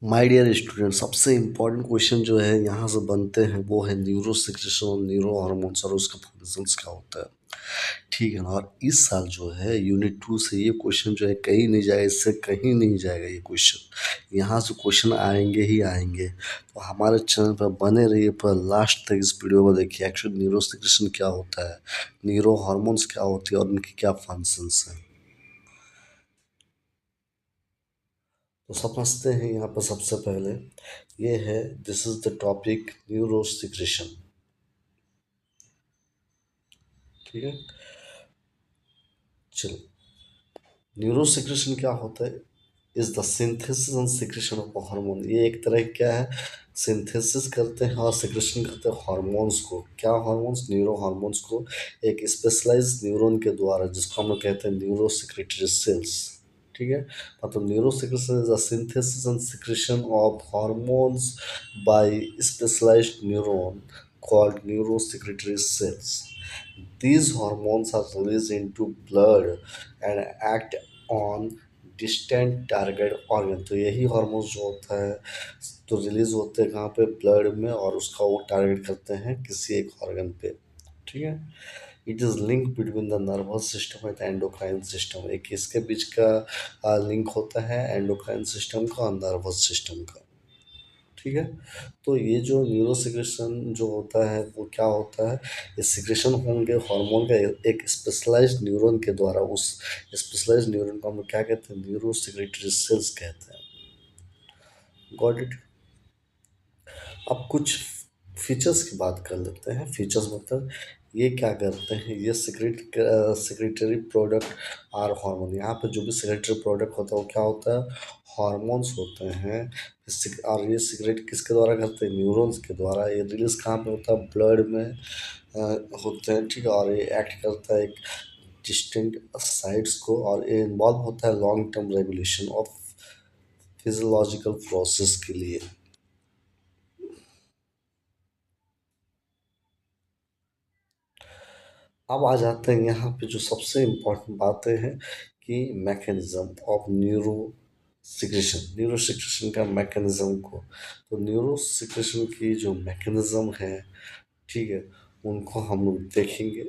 My dear student, सबसे important question जो है यहाँ से बनते हैं वो है न्यूरो सिक्रेशन और न्यूरो हार्मोन्स और उसका फंक्शंस क्या होता है। ठीक है ना। और इस साल जो है यूनिट 2 से ये क्वेश्चन जो है कहीं नहीं जाएगा, इससे कहीं नहीं जाएगा ये क्वेश्चन। यहाँ से क्वेश्चन आएंगे ही आएंगे, तो हमारे चैनल पर बने रहिए, पर लास्ट तक इस वीडियो को देखिए। एक्चुअली न्यूरो सिक्रेशन क्या होता है, न्यूरो हार्मोन्स क्या होती है और उनकी क्या फंक्शंस हैं, तो समझते हैं। यहाँ पर सबसे पहले ये है, this is the topic neuro secretion. ठीक है, चलो। न्यूरो सिक्रेशन क्या होता है, is the synthesis and secretion of hormone. ये एक तरह का क्या है, सिंथेसिस करते हैं और सिक्रेशन करते हैं हार्मोन्स को। क्या हार्मोन्स, न्यूरो हार्मोन्स को एक स्पेशलाइज्ड न्यूरॉन के द्वारा, जिसको हम लोग कहते हैं न्यूरो सिक्रेटरी सेल्स। ठीक है, मतलब neuro secretion is the synthesis and secretion of hormones by specialised neuron called neurosecretory cells. These hormones are released into blood and act on distant target organ। तो यही हार्मोन्स जो होता है तो release होते हैं कहाँ पे, ब्लड में, और उसका वो टारगेट करते हैं किसी एक ऑर्गन पे। ठीक है, it is link between the nervous system and endocrine system. एक इसके बीच का लिंक होता है एंडोक्राइन सिस्टम का और नर्वस सिस्टम का। ठीक है, तो ये जो न्यूरो सिक्रेशन जो होता है वो क्या होता है, ये सिक्रेशन होंगे हार्मोन का एक स्पेशलाइज्ड न्यूरॉन के द्वारा। उस स्पेशलाइज्ड न्यूरॉन को हम क्या कहते हैं, न्यूरो सिक्रेटरी सेल्स कहते हैं। Got it. अब कुछ फीचर्स की बात कर लेते हैं। फीचर्स मतलब ये क्या करते हैं, ये सिक्रेटरी प्रोडक्ट आर हार्मोन। यहाँ पे जो भी सिक्रेटरी प्रोडक्ट होता है वो क्या होता है, हार्मोन्स होते हैं। और ये सिगरेट किसके द्वारा करते हैं, न्यूरॉन्स के द्वारा। ये रिलीज कहाँ पे होता है, ब्लड में होते हैं। ठीक है, और ये एक्ट करता है एक डिस्टिंक्ट साइट्स को, और ये इन्वॉल्व होता है long term regulation of physiological process के लिए। अब आ जाते हैं यहाँ पे जो सबसे इम्पोर्टेंट बातें हैं कि mechanism of neuro secretion, neuro secretion का मैकेनिज्म को। तो न्यूरो सिक्रेशन की जो मैकेनिज्म है, ठीक है, उनको हम लोग देखेंगे।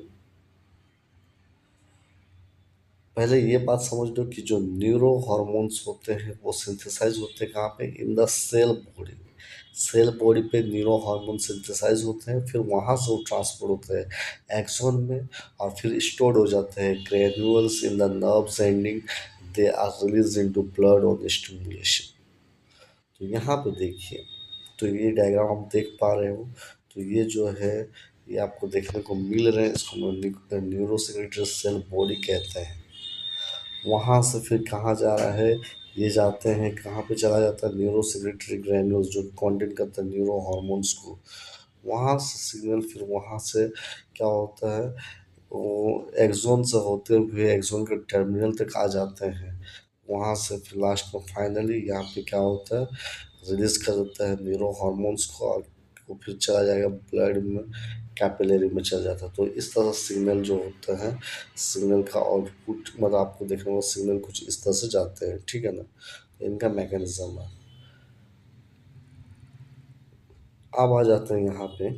पहले ये बात समझ लो कि जो न्यूरो हार्मोन्स होते हैं वो सिंथेसाइज होते हैं कहाँ पे, in the cell body. Cell body पे न्यूरो हार्मोन सिंथेसाइज होते हैं, फिर वहाँ से वो ट्रांसफर होते हैं एक्सोन में, और फिर स्टोर्ड हो जाते हैं granules in the nerves ending. They are release into blood on stimulation. तो यहाँ पे देखिए, तो ये डायग्राम आप देख पा रहे हो। तो ये जो है, ये आपको देखने को मिल रहे हैं, इसको न्यूरो सिक्रेटरी सेल बॉडी कहते हैं। वहाँ से फिर कहाँ जा रहा है, ये जाते हैं कहाँ पे, चला जाता है न्यूरो सिक्रेटरी ग्रैन्यूल्स जो कंटेंट करता है न्यूरो हार्मोन्स को। वहाँ से सिग्नल फिर वहाँ से क्या होता है, वो एक्सोन से होते हुए एक्सोन के टर्मिनल तक आ जाते हैं। वहाँ से फिर लास्ट में फाइनली यहाँ पे क्या होता है, रिलीज कर देता है न्यूरो हार्मोन्स को, और वो फिर चला जाएगा ब्लड में, कैपिलरी में चल जाता है। तो इस तरह सिग्नल जो होता है, सिग्नल का आउटपुट मतलब आपको देखने को सिग्नल कुछ इस तरह से जाते हैं। ठीक है ना, तो इनका मैकेनिज्म है। अब आ जाते हैं यहाँ पे,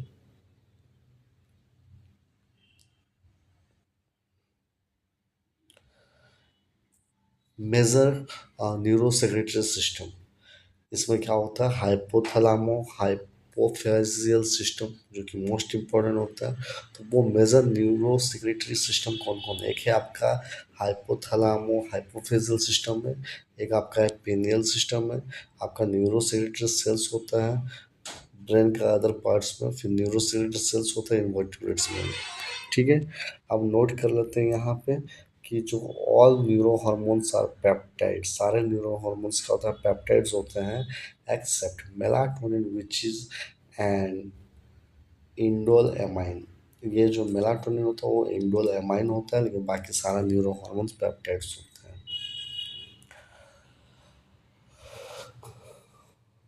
मेजर न्यूरो सेक्रेटरी सिस्टम। इसमें क्या होता है, हाइपोथैलेमो हाइपोफिजियल सिस्टम, जो कि मोस्ट इम्पोर्टेंट होता है। तो वो मेजर न्यूरो सिक्रेटरी सिस्टम कौन कौन है, एक है आपका हाइपोथैलेमो हाइपोफिजियल सिस्टम है, एक आपका है पेनियल सिस्टम है, आपका न्यूरो सिक्रेटरी सेल्स होता है ब्रेन का अदर पार्ट्स में, फिर न्यूरो सिक्रेटरी सेल्स होता है इन्वर्टिब्रेट्स में। ठीक है, अब नोट कर लेते हैं यहाँ पे कि जो all neuro hormones are peptide. सारे न्यूरो हार्मोन्स का होता है पेप्टाइड्स होते हैं, except melatonin which is and indoleamine. ये जो मेलाटोनिन होता है वो इंडोल एमाइन होता है, लेकिन बाकी सारा न्यूरो हार्मोन्स पेप्टाइड्स होते हैं।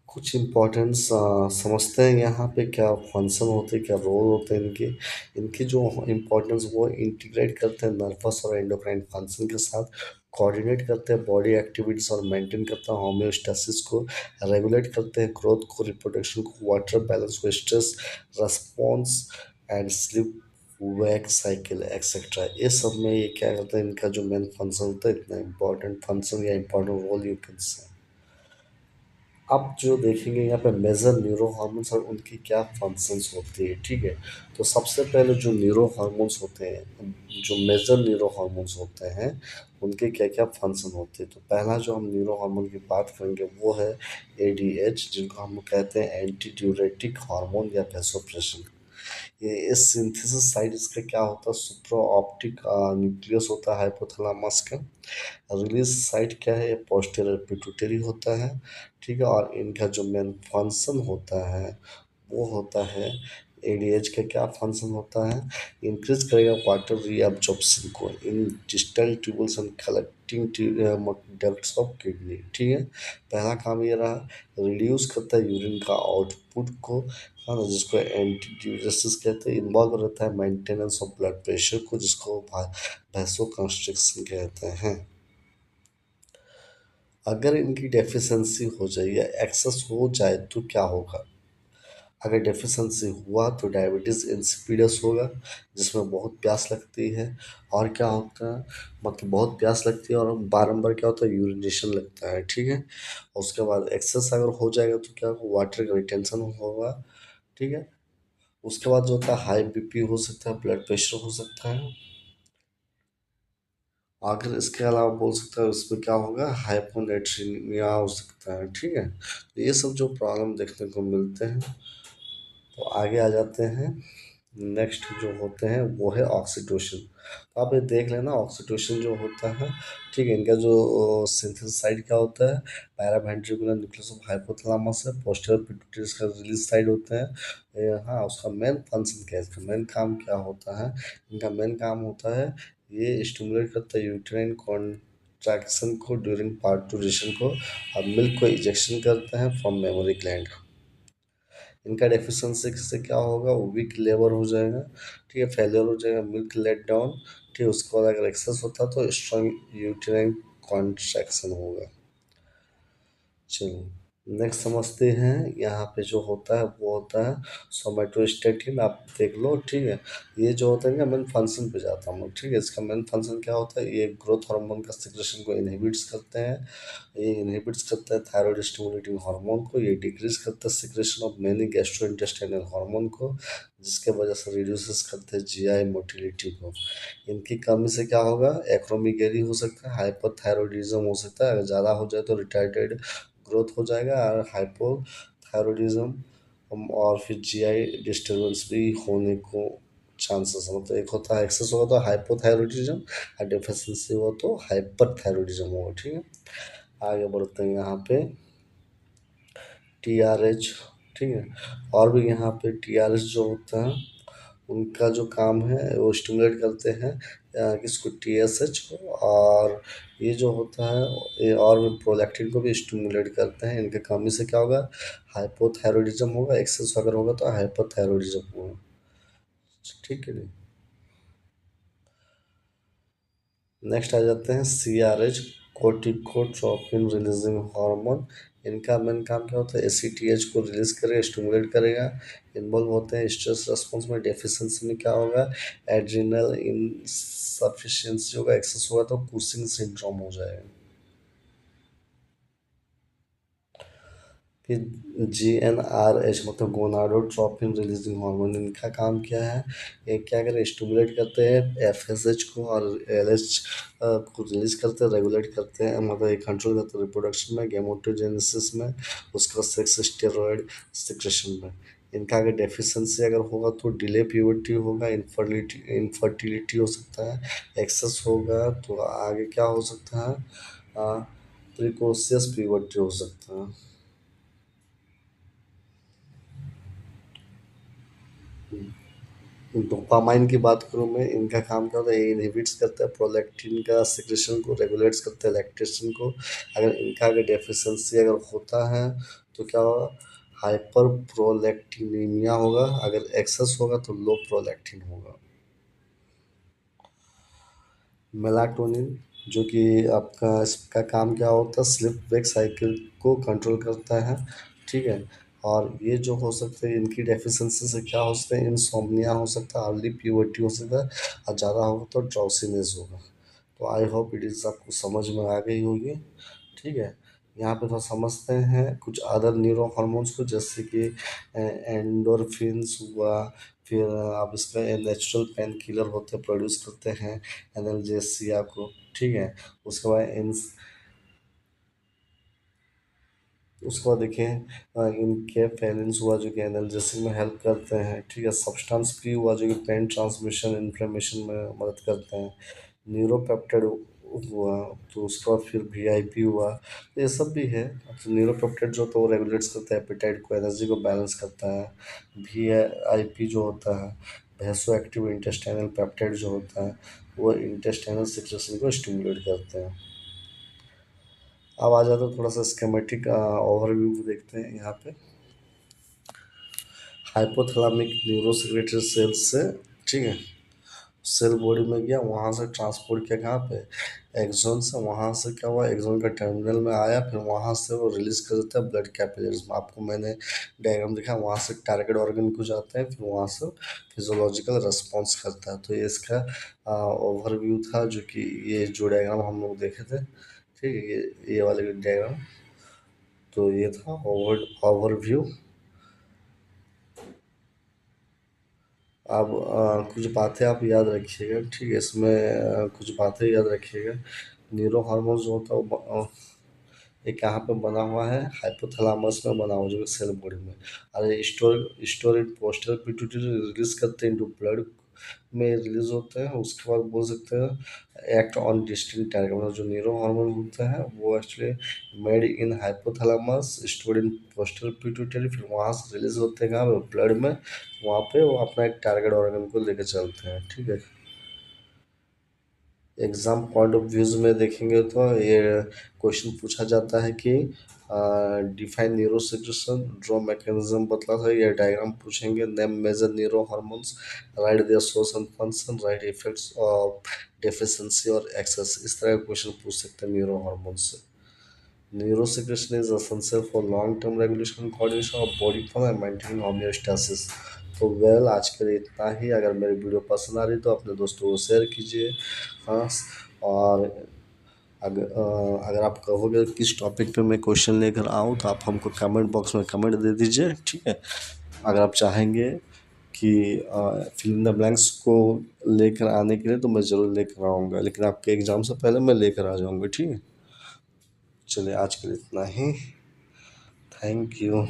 कुछ इम्पोर्टेंस समझते हैं यहाँ पे, क्या फंक्शन होते हैं, क्या रोल होते हैं इनके। इनकी जो इम्पोर्टेंस वो इंटीग्रेट करते हैं नर्वस और एंडोक्राइन फंक्शन के साथ। कोऑर्डिनेट करते हैं बॉडी एक्टिविटीज और मेंटेन करता है होम्योस्टेसिस को, रेगुलेट करते हैं ग्रोथ को, रिप्रोडक्शन को, वाटर बैलेंस को, stress response and sleep wake cycle etcetera. ये सब में ये क्या करता है, इनका जो मेन फंक्शन होता है, इतना इंपॉर्टेंट फंक्शन या important role you can say. अब जो देखेंगे यहाँ पे मेजर न्यूरो हार्मोन्स और उनकी क्या फंक्शंस होती है, ठीक है। तो सबसे पहले जो न्यूरो हार्मोन्स होते हैं, जो मेजर न्यूरो हार्मोन्स होते हैं, उनके क्या क्या फंक्शन होते हैं। तो पहला जो हम न्यूरो हार्मोन की बात करेंगे वो है एडीएच, जिनको हम कहते हैं एंटी ड्यूरेटिक हार्मोन या वैसोप्रेसिन। ये इस सिंथेसिस साइड इसका क्या होता है, सुप्रा ऑप्टिक न्यूक्लियस होता है हाइपोथैलेमस का। रिलीज साइट क्या है, ये पोस्टीरियर पिट्यूटरी होता है, ठीक है। और इनका जो मेन फंक्शन होता है वो होता है, एडीएच का क्या फंक्शन होता है, इंक्रीज करेगा वाटर रीअब्जॉर्प्शन को in distal tubules and collecting ducts of kidney, ठीक है। पहला काम ये रहा, रिड्यूस करता है यूरिन का आउटपुट को, है ना, जिसको एंटी ड्यूरेसिस कहते हैं। इन्वॉल्व रहता है मेंटेनेंस ऑफ ब्लड प्रेशर को, जिसको वैसो कंस्ट्रिक्शन कहते हैं। अगर इनकी डेफिशिएंसी हो जाए या एक्सेस हो जाए तो क्या होगा, अगर डेफिशिएंसी हुआ तो डायबिटीज़ इंसिपिडस होगा, जिसमें बहुत प्यास लगती है। और क्या होता है, मतलब बहुत प्यास लगती है और बारंबार क्या होता है, यूरिनेशन लगता है, ठीक है। और उसके बाद एक्सेस अगर हो जाएगा तो क्या होगा, वाटर का रिटेंशन होगा, ठीक है। उसके बाद जो होता है हाई बीपी हो सकता है, ब्लड प्रेशर हो सकता है। अगर इसके अलावा बोल सकते हैं इसमें क्या होगा, हाइपोनेट्रीमिया हो सकता है, ठीक है। तो ये सब जो प्रॉब्लम देखने को मिलते हैं। तो आगे आ जाते हैं, नेक्स्ट जो होते हैं वो है ऑक्सीटोसिन। तो आप ये देख लेना ऑक्सीटोसिन जो होता है, ठीक है। इनका जो सिंथेसिस साइड क्या होता है, पैरावेंट्रिकुलर न्यूक्लियस ऑफ हाइपोथैलेमस है, पोस्टीरियर पिट्यूटरी इसका रिलीज साइड होते हैं। हाँ, उसका मेन फंक्शन क्या है, इसका मेन काम क्या होता है, इनका मेन काम होता है, ये स्टिमुलेट करता है यूट्राइन कॉन्ट्रैक्शन को ड्यूरिंग पार्टुरेशन को, और मिल्क को इजेक्शन करते हैं फ्रॉम मेमोरी ग्लैंड। इनका डेफिशिएंसी से क्या होगा, वो वीक लेबर हो जाएगा, ठीक है, फेलियर हो जाएगा, मिल्क लेट डाउन, ठीक है। उसके बाद अगर एक्सेस होता तो स्ट्रॉन्ग यूटेराइन कॉन्ट्रैक्शन होगा। चलो नेक्स्ट समझते हैं, यहाँ पे जो होता है वो होता है सोमेटोस्टेटिन, आप देख लो, ठीक है। ये जो होता है ना, मेन फंक्शन पे जाता हूँ, ठीक है। इसका मेन फंक्शन क्या होता है, ये ग्रोथ हार्मोन का सिक्रेशन को इनहिबिट्स करते हैं, ये इनहिबिट्स करता है थायराइड स्टिमुलेटिंग हार्मोन को, ये डिक्रीज करता है secretion of many gastrointestinal hormone को, जिसके वजह से रिड्यूसेस करते हैं जीआई मोटिलिटी को। इनकी कमी से क्या होगा, एक्रोमीगेली हो सकता है, हाइपोथायरॉयडिज्म हो सकता है, अगर ज़्यादा हो जाए तो रिटार्डेड ग्रोथ हो जाएगा, और हाइपोथायरॉयडिज्म और फिर जीआई डिस्टर्बेंस भी होने को चांसेस है। मतलब एक होता है एक्सेस होगा तो हाइपोथायरॉयडिज्म, और डेफिशिएंसी हुआ तो हाइपरथायरॉयडिज्म होगा, ठीक है। आगे बढ़ते हैं यहाँ पे, टीआरएच, ठीक है। और भी यहाँ पे टीआरएच जो होता है, उनका जो काम है वो स्टिमुलेट करते हैं किसको, टीएसएच को। और ये जो होता है, ये और भी प्रोलैक्टिन को भी स्टिमुलेट करते हैं। इनके कमी से क्या होगा, हाइपोथायरॉयडिज्म होगा, एक्सेस अगर होगा तो हाइपोथायरॉयडिज्म होगा, ठीक है। नेक्स्ट आ जाते हैं सीआरएच, कोर्टिकोट्रोपिन रिलीजिंग हार्मोन। इनका मेन काम क्या होता है, एसीटीएच को रिलीज करेगा, स्टिमुलेट करेगा। इन्वॉल्व होते हैं स्ट्रेस रेस्पॉन्स में, डेफिशिएंसी में क्या होगा, एड्रिनल इनसफिशिएंसी होगा, एक्सेस होगा तो कुशिंग सिंड्रोम हो जाएगा। फिर जीएनआरएच मतलब गोनाडोट्रोपिन रिलीजिंग हार्मोन, इनका काम क्या है, ये क्या करे, स्टिमुलेट करते हैं एफएसएच को और एलएच को रिलीज करते हैं, रेगुलेट करते हैं, मतलब ये कंट्रोल करते हैं रिप्रोडक्शन में, गेमेटोजेनेसिस में, उसके बाद सेक्स स्टेरॉयड सिक्रेशन में। इनका अगर डेफिशिएंसी अगर होगा तो डिले प्यूबर्टी होगा, इनफर्टिलिटी हो सकता है, एक्सेस होगा तो आगे क्या हो सकता है, प्रिकोसियस प्यूबर्टी हो सकता है। डोपामाइन की बात करूँ मैं, इनका काम क्या होता है, ये इनहिबिट्स करता है प्रोलैक्टिन का सिक्रेशन को, रेगुलेट्स करता है लैक्टेशन को। अगर इनका अगर डेफिशिएंसी अगर होता है तो क्या होगा, हाइपर प्रोलैक्टिनीमिया होगा, अगर एक्सेस होगा तो लो प्रोलैक्टिन होगा। मेलाटोनिन, जो कि आपका इसका काम क्या होता है, स्लिप वेक साइकिल को कंट्रोल करता है, ठीक है। और ये जो हो सकते हैं इनकी डेफिशिएंसी से क्या हो सकता है, इंसोम्निया हो सकता है, अर्ली प्यूबर्टी हो सकता है, और ज़्यादा होगा तो ड्राउसीनेस होगा। तो आई होप इट इज़ आपको समझ में आ गई होगी, ठीक है। यहाँ पे थोड़ा समझते हैं कुछ अदर न्यूरो हार्मोन्स को, जैसे कि एंडोर्फिन्स हुआ, फिर आप इसका नेचुरल पेन किलर होते हैं, प्रोड्यूस करते हैं एनाल्जेसिया को, ठीक है। उसके बाद इन उसके बाद देखिए इनके फेलिन्स हुआ जो कि एनाल्जेसिस में हेल्प करते हैं, ठीक है। सब्सटेंस फ्री हुआ जो कि पेन ट्रांसमिशन इन्फ्लेमेशन में मदद करते हैं। न्यूरोपेप्टाइड हुआ, तो उसके बाद फिर वीआईपी हुआ, तो ये सब भी है। तो न्यूरोपेप्टाइड जो तो वो रेगुलेट्स करता है एपेटाइट को, एनर्जी को बैलेंस करता है। वीआईपी जो होता है, वैसो एक्टिव इंटेस्टाइनल पेप्टाइड जो होता है, वो इंटेस्टाइनल सिक्रेशन को स्टिमुलेट करते हैं। अब आ जाता है थोड़ा सा स्केमेटिक ओवरव्यू देखते हैं यहाँ पे। हाइपोथैलेमिक न्यूरोसेक्रेटरी सेल से, ठीक है, सेल बॉडी में गया, वहाँ से ट्रांसपोर्ट किया कहाँ पे, एक्सोन से। वहाँ से क्या हुआ, एक्सोन का टर्मिनल में आया, फिर वहाँ से वो रिलीज कर देता है ब्लड कैपिलरीज में। आपको मैंने डायग्राम दिखा, वहाँ से टारगेट ऑर्गन को जाते हैं, फिर वहाँ से फिजियोलॉजिकल रेस्पॉन्स करता है। तो ये इसका ओवरव्यू था, जो कि ये जो डायग्राम हम लोग देखे थे, ठीक है, ये वाले डायग्राम। तो ये था ओवरव्यू। अब कुछ बातें आप याद रखिएगा, ठीक है। इसमें कुछ बातें याद रखिएगा। न्यूरो हार्मोन जो होता है वो ये कहाँ पे बना हुआ है, हाइपोथैलेमस में बना हुआ, जो कि सेल बॉडी में। अरे store store in poster pituitary release करते हैं, इंटू ब्लड में रिलीज होते हैं। उसके बाद बोल सकते हैं एक्ट ऑन डिस्टिंक्ट टारगेट, मतलब जो न्यूरो हार्मोन होता है वो actually made in hypothalamus, store in poster pituitary, फिर वहाँ से रिलीज होते हैं कहाँ पे, ब्लड में। वहाँ पे वो अपना एक टारगेट ऑर्गन को लेके चलते हैं, ठीक है। एग्जाम पॉइंट ऑफ व्यूज में देखेंगे तो ये क्वेश्चन पूछा जाता है कि define neuro situation, draw mechanism बतला था, ये डायग्राम पूछेंगे। Name major neuro hormones, write their source and function, write effects of deficiency और एक्सेस। इस तरह का क्वेश्चन पूछ सकते हैं न्यूरो हार्मोन से। Neuro secretion is essential for long term regulation coordination of body function and maintaining homeostasis. तो well, आज के लिए इतना ही। अगर मेरी वीडियो पसंद आ रही तो अपने दोस्तों को शेयर कीजिए, हाँ। और अगर आप कहोगे किस टॉपिक पे मैं क्वेश्चन लेकर आऊँ, तो आप हमको कमेंट बॉक्स में कमेंट दे दीजिए, ठीक है। अगर आप चाहेंगे कि फिल इन द ब्लैंक्स को लेकर आने के लिए, तो मैं ज़रूर लेकर आऊँगा, लेकिन आपके एग्ज़ाम से पहले मैं लेकर आ जाऊँगा, ठीक है। चलिए आज के लिए इतना ही। Thank you.